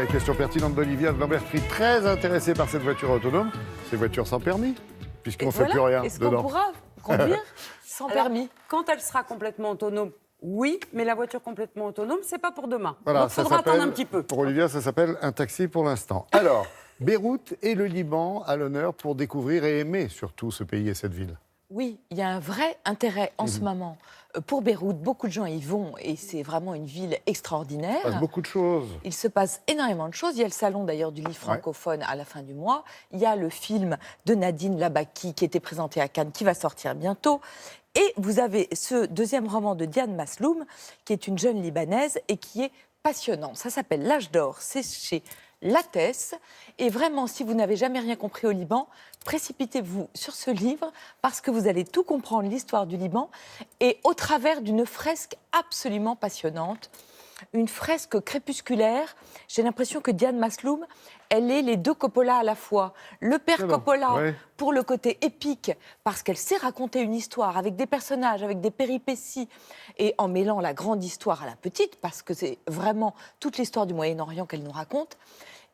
les questions pertinentes d'Olivia de Lambertry, très intéressée par cette voiture autonome. Ces voitures sans permis, puisqu'on ne fait plus rien Est-ce dedans. qu'on pourra conduire sans permis? Quand elle sera complètement autonome, oui, mais la voiture complètement autonome, c'est pas pour demain. Voilà, Donc, il faudra attendre un petit peu. Pour Olivia, ça s'appelle un taxi pour l'instant. Alors, Beyrouth et le Liban à l'honneur pour découvrir et aimer surtout ce pays et cette ville. Oui, il y a un vrai intérêt en ce moment pour Beyrouth. Beaucoup de gens y vont et c'est vraiment une ville extraordinaire. Il se passe beaucoup de choses. Il se passe énormément de choses. Il y a le salon d'ailleurs du livre francophone à la fin du mois. Il y a le film de Nadine Labaki qui était présenté à Cannes, qui va sortir bientôt. Et vous avez ce deuxième roman de Diane Masloum, qui est une jeune Libanaise et qui est passionnant. Ça s'appelle L'âge d'or, c'est chez Lattès. Et vraiment, si vous n'avez jamais rien compris au Liban, précipitez-vous sur ce livre parce que vous allez tout comprendre, l'histoire du Liban, et au travers d'une fresque absolument passionnante. Une fresque crépusculaire. J'ai l'impression que Diane Masloum, elle est les deux Coppola à la fois. Le père Coppola, pour le côté épique, parce qu'elle sait raconter une histoire avec des personnages, avec des péripéties, et en mêlant la grande histoire à la petite, parce que c'est vraiment toute l'histoire du Moyen-Orient qu'elle nous raconte.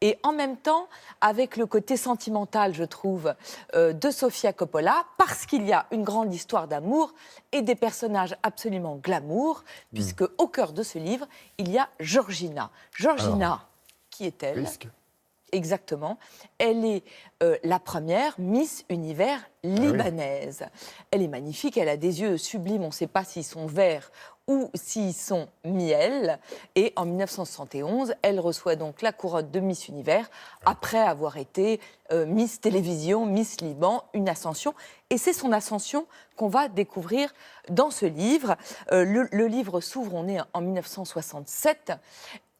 Et en même temps, avec le côté sentimental, je trouve, de Sofia Coppola, parce qu'il y a une grande histoire d'amour et des personnages absolument glamour, puisque au cœur de ce livre, il y a Georgina. Georgina, qui est-elle ? Exactement. Elle est la première Miss Univers libanaise. Elle est magnifique, elle a des yeux sublimes, on ne sait pas s'ils sont verts ou s'ils sont miel. Et en 1971, elle reçoit donc la couronne de Miss Univers après avoir été Miss Télévision, Miss Liban, une ascension. Et c'est son ascension qu'on va découvrir dans ce livre. Le livre s'ouvre, on est en 1967.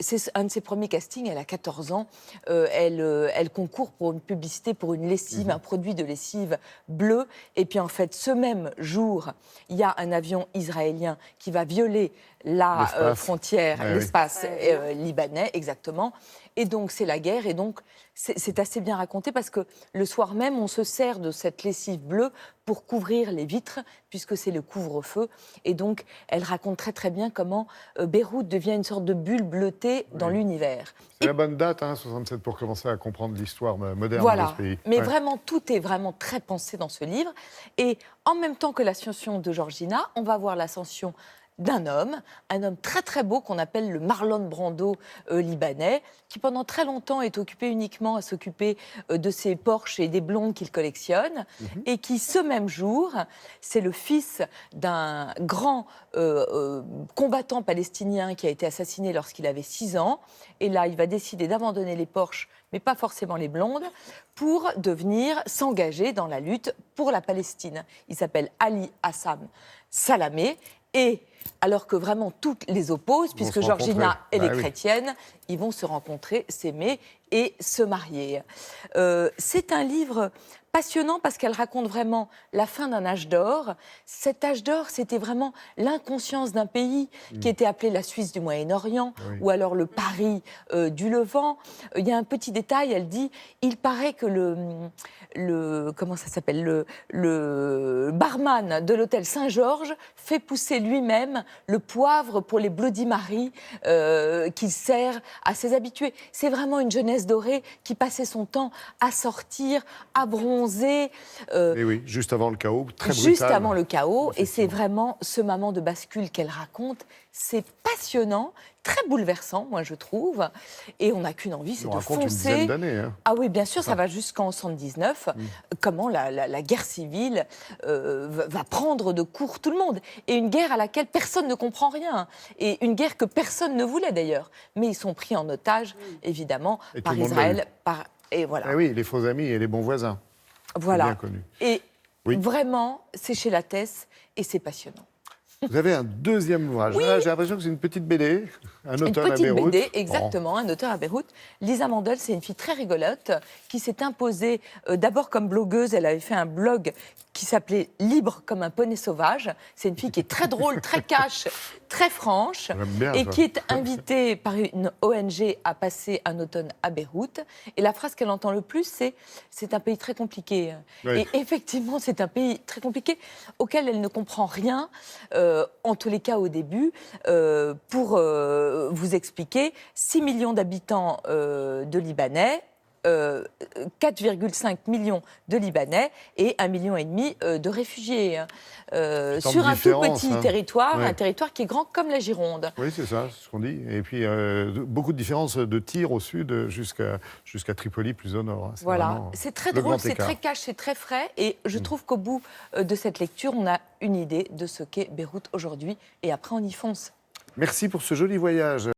C'est un de ses premiers castings, elle a 14 ans. Elle concourt pour une publicité, pour une lessive, un produit de lessive bleu. Et puis en fait, ce même jour, il y a un avion israélien qui va violer la frontière, l'espace libanais, exactement. Et donc c'est la guerre, et donc c'est assez bien raconté parce que le soir même, on se sert de cette lessive bleue pour couvrir les vitres, puisque c'est le couvre-feu. Et donc, elle raconte très très bien comment Beyrouth devient une sorte de bulle bleutée dans l'univers. C'est la bonne date, 67, pour commencer à comprendre l'histoire moderne de ce pays. Mais vraiment, tout est vraiment très pensé dans ce livre. Et en même temps que l'ascension de Georgina, on va voir l'ascension d'un homme, un homme très très beau qu'on appelle le Marlon Brando libanais, qui pendant très longtemps est occupé uniquement à s'occuper de ses Porsche et des blondes qu'il collectionne, et qui ce même jour, c'est le fils d'un grand combattant palestinien qui a été assassiné lorsqu'il avait 6 ans, et là il va décider d'abandonner les Porsche, mais pas forcément les blondes, pour devenir s'engager dans la lutte pour la Palestine. Il s'appelle Ali Hassan Salamé, et alors que vraiment toutes les opposent, puisque Georgina, elle est chrétienne, ils vont se rencontrer, s'aimer et se marier. C'est un livre passionnant parce qu'elle raconte vraiment la fin d'un âge d'or. Cet âge d'or, c'était vraiment l'inconscience d'un pays qui était appelé la Suisse du Moyen-Orient ou alors le Paris du Levant. Il y a un petit détail, elle dit, il paraît que comment ça s'appelle, le barman de l'hôtel Saint-Georges fait pousser lui-même le poivre pour les Bloody Mary qu'il sert à ses habitués. C'est vraiment une jeunesse dorée qui passait son temps à sortir, à bronzer. Et oui, juste avant le chaos, très brutal. Juste avant le chaos, et c'est vraiment ce moment de bascule qu'elle raconte. C'est passionnant, très bouleversant, moi je trouve. Et on n'a qu'une envie, c'est de foncer. Une dizaine d'années. Hein. Ah oui, bien sûr, ça va jusqu'en 79. Comment la guerre civile va prendre de court tout le monde. Et une guerre à laquelle personne ne comprend rien. Et une guerre que personne ne voulait d'ailleurs. Mais ils sont pris en otage, évidemment, par Israël. Et voilà. Et oui, les faux amis et les bons voisins. Voilà. Bien connu. Et vraiment, c'est chez Lattès et c'est passionnant. Vous avez un deuxième ouvrage. Oui. Là, j'ai l'impression que c'est une petite BD, un auteur à Beyrouth. Une petite BD, exactement, un auteur à Beyrouth. Lisa Mandel, c'est une fille très rigolote qui s'est imposée d'abord comme blogueuse. Elle avait fait un blog qui s'appelait Libre comme un poney sauvage. C'est une fille qui est très drôle, très cash, très franche, et qui est invitée par une ONG à passer un automne à Beyrouth. Et la phrase qu'elle entend le plus, c'est un pays très compliqué. Oui. Et effectivement, c'est un pays très compliqué auquel elle ne comprend rien. en tous les cas au début, pour vous expliquer, 6 millions d'habitants de Libanais, 4,5 millions de Libanais et 1,5 million de réfugiés. Sur un tout petit territoire, un territoire qui est grand comme la Gironde. Oui, c'est ça, c'est ce qu'on dit. Et puis, beaucoup de différences de tir au sud jusqu'à Tripoli, plus au nord. Voilà, c'est très drôle, c'est très cash, c'est très frais. Et je trouve qu'au bout de cette lecture, on a une idée de ce qu'est Beyrouth aujourd'hui. Et après, on y fonce. Merci pour ce joli voyage.